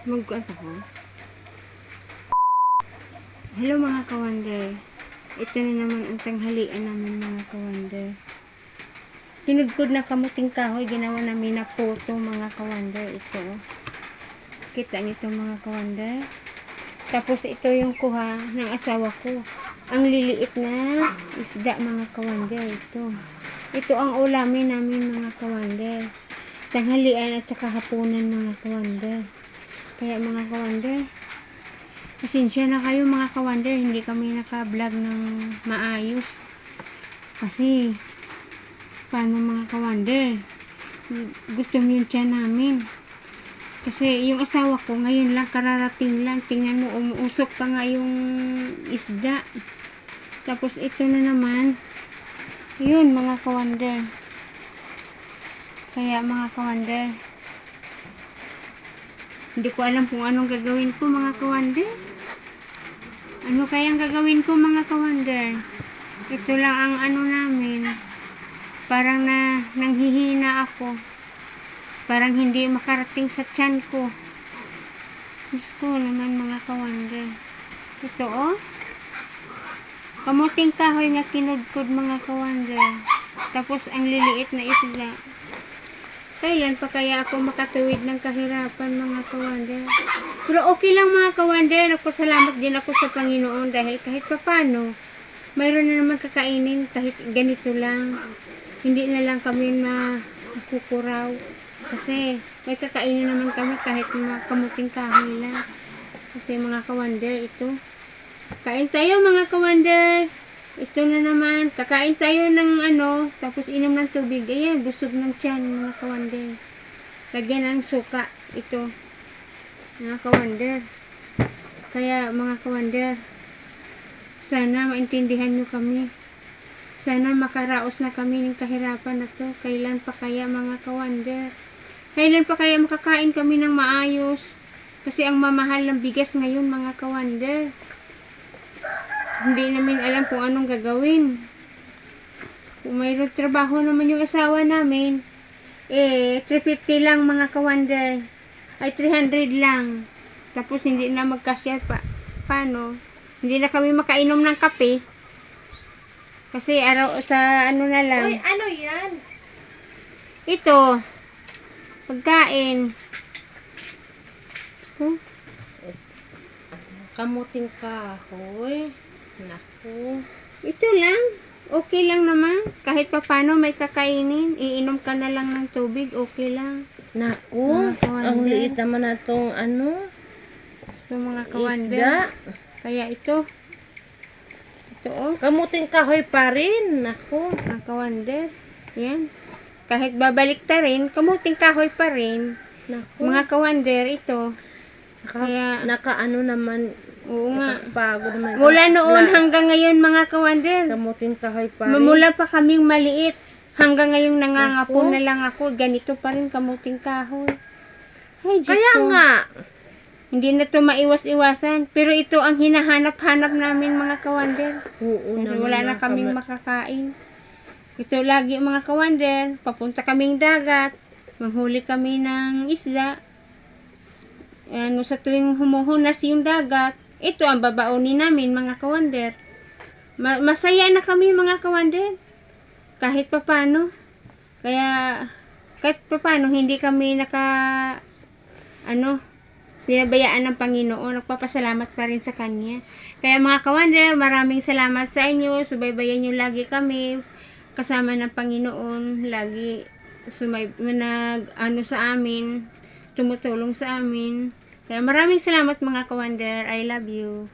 Mag-ano ko? Hello mga kawander. Ito na naman ang tanghalian namin mga kawander. Tinudkod na kamuting kahoy. Ginawa namin na photo mga kawander. Ito. Kita nyo ito mga kawander. Tapos ito yung kuha ng asawa ko. Ang liliit na isda mga kawander. Ito ang ulamin namin mga kawander. Tanghalian at saka hapunan mga kawander. Kaya mga kawander, pasensya na kayo mga kawander, hindi kami naka-vlog ng maayos. Kasi, paano mga kawander? Gutom yung tiyan namin. Kasi yung asawa ko, ngayon lang, kararating lang. Tingnan mo, umuusok pa nga yung isda. Tapos ito na naman, yun mga kawander. Kaya mga kawander, hindi ko alam kung anong gagawin ko mga kawander. Ano kayang gagawin ko mga kawander? Ito lang ang ano namin. Parang nanghihina ako. Parang hindi makarating sa tiyan ko. Diyos ko naman mga kawander. Ito oh. Kamuting kahoy nga kinudkod mga kawander. Tapos ang liliit na isda. Kailan pa kaya ako makatuwid ng kahirapan mga kawander? Pero okay lang mga kawander. Nagpasalamat din ako sa Panginoon dahil kahit papano, mayroon na naman kakainin kahit ganito lang. Hindi na lang kami makukuraw. Kasi may kakainin naman kami kahit kamuting kahoy lang. Kasi mga kawander, ito. Kain tayo mga kawander. Ito na naman, kakain tayo ng ano, tapos inom ng tubig. Ayan, busog ng tiyan, mga kawander. Lagyan ng suka, ito. Mga kawander. Kaya, mga kawander, sana maintindihan nyo kami. Sana makaraos na kami ng kahirapan na to. Kailan pa kaya, mga kawander? Kailan pa kaya makakain kami ng maayos? Kasi ang mamahal ng bigas ngayon, mga kawander. Hindi namin alam kung anong gagawin. Kung mayroong trabaho naman yung asawa namin, 350 lang mga kawander. Ay 300 lang. Tapos hindi na magkasya pa. Paano? Hindi na kami makainom ng kape. Kasi araw sa ano na lang. Uy, ano yan? Ito. Pagkain. Kamuting kahoy. Naku. Ito lang. Okay lang naman. Kahit pa paano may kakainin. Iinom ka na lang ng tubig. Okay lang. Naku. Mga kawander. Ang liit naman na itong ano. Ito mga kawander. Isda. Kaya ito. Ito oh. Kamuting kahoy pa rin. Naku. Mga kawander. Yan. Kahit babalik ta rin, kamuting kahoy pa rin. Naku. Mga kawander, ito. Kaya, Nakaano naman. oo nga. Nakapagod naman. Mula noon hanggang ngayon mga kawander. Kamuting kahoy pa rin. Mula pa kaming maliit. Hanggang ngayong nangangapo Naku. na lang ako. Ganito pa rin kamuting kahoy. Ay, Diyos Kaya ko. nga. Hindi na to maiwas-iwasan. Pero ito ang hinahanap-hanap namin mga kawander. Oo Kasi naman. wala na kaming makakain. Ito lagi mga kawander. Papunta kaming dagat. Manghuli kami ng isla. Ano, sa tuwing humuhunas yung dagat, ito ang babaonin namin mga kawander. Masaya na kami mga kawander. Kahit papano. Kaya kahit papano hindi kami binabayaan ng Panginoon. Nagpapasalamat pa rin sa Kanya. Kaya mga kawander, maraming salamat sa inyo. Subaybayan nyo lagi kami. Kasama ng Panginoon. Lagi sa amin. Tumutulong sa amin. Kaya maraming salamat mga kawander. I love you.